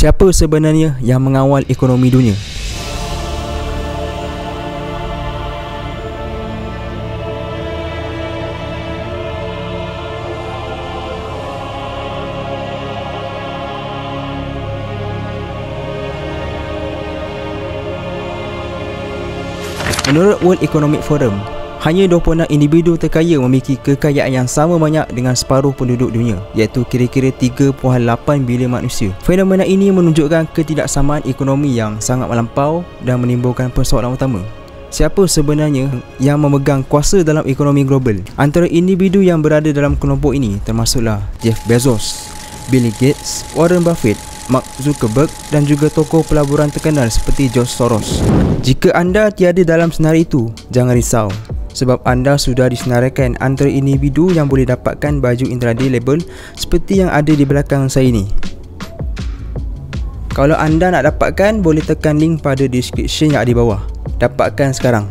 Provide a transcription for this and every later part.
Siapa sebenarnya yang mengawal ekonomi dunia? Menurut World Economic Forum, hanya 26 individu terkaya memiliki kekayaan yang sama banyak dengan separuh penduduk dunia, iaitu kira-kira 3.8 bilion manusia. Fenomena ini menunjukkan ketidaksamaan ekonomi yang sangat melampau dan menimbulkan persoalan utama. Siapa sebenarnya yang memegang kuasa dalam ekonomi global? Antara individu yang berada dalam kelompok ini termasuklah Jeff Bezos, Bill Gates, Warren Buffett, Mark Zuckerberg dan juga tokoh pelaburan terkenal seperti George Soros. Jika anda tiada dalam senarai itu, jangan risau, sebab anda sudah disenaraikan antara individu yang boleh dapatkan baju intraday label seperti yang ada di belakang saya ini. Kalau anda nak dapatkan, boleh tekan link pada description yang ada di bawah. Dapatkan sekarang.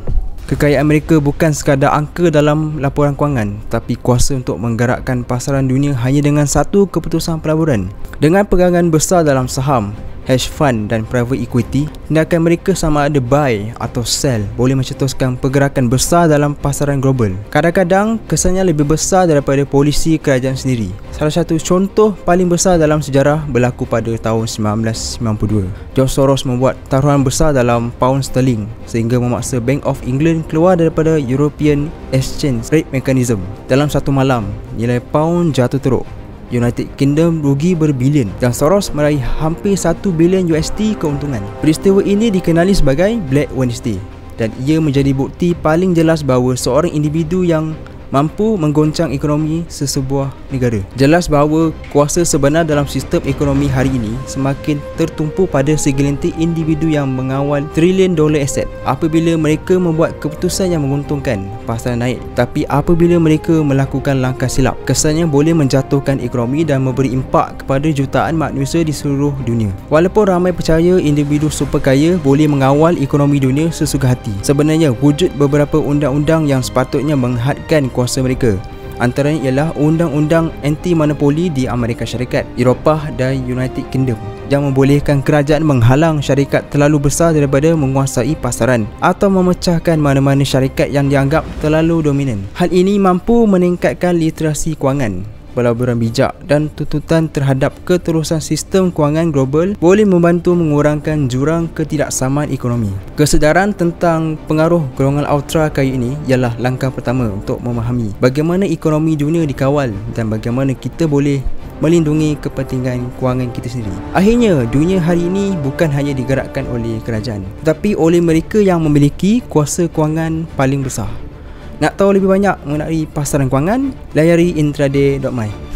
Kekayaan mereka bukan sekadar angka dalam laporan kewangan, tapi kuasa untuk menggerakkan pasaran dunia hanya dengan satu keputusan pelaburan. Dengan pegangan besar dalam saham, hedge fund dan private equity, tindakan mereka sama ada buy atau sell boleh mencetuskan pergerakan besar dalam pasaran global. Kadang-kadang kesannya lebih besar daripada polisi kerajaan sendiri. Salah satu contoh paling besar dalam sejarah berlaku pada tahun 1992. George Soros membuat taruhan besar dalam pound sterling sehingga memaksa Bank of England keluar daripada European Exchange Rate Mechanism. Dalam satu malam, nilai pound jatuh teruk. United Kingdom rugi berbilion dan Soros meraih hampir 1 bilion USD keuntungan. Peristiwa ini dikenali sebagai Black Wednesday dan ia menjadi bukti paling jelas bahawa seorang individu yang mampu menggoncang ekonomi sesebuah negara. Jelas bahawa kuasa sebenar dalam sistem ekonomi hari ini semakin tertumpu pada segelintir individu yang mengawal trilion dolar aset. Apabila mereka membuat keputusan yang menguntungkan, pasaran naik. Tapi apabila mereka melakukan langkah silap, kesannya boleh menjatuhkan ekonomi dan memberi impak kepada jutaan manusia di seluruh dunia. Walaupun ramai percaya individu super kaya boleh mengawal ekonomi dunia sesuka hati, sebenarnya wujud beberapa undang-undang yang sepatutnya menghadkan kuasa mereka. Antaranya ialah undang-undang anti-monopoli di Amerika Syarikat, Eropah dan United Kingdom yang membolehkan kerajaan menghalang syarikat terlalu besar daripada menguasai pasaran atau memecahkan mana-mana syarikat yang dianggap terlalu dominan. Hal ini mampu meningkatkan literasi kewangan, pelaburan bijak dan tuntutan terhadap keterusan sistem kewangan global boleh membantu mengurangkan jurang ketidaksamaan ekonomi. Kesedaran tentang pengaruh golongan ultra kaya ini ialah langkah pertama untuk memahami bagaimana ekonomi dunia dikawal dan bagaimana kita boleh melindungi kepentingan kewangan kita sendiri. Akhirnya, dunia hari ini bukan hanya digerakkan oleh kerajaan, tetapi oleh mereka yang memiliki kuasa kewangan paling besar. Nak tahu lebih banyak mengenai pasaran kewangan? Layari intraday.my.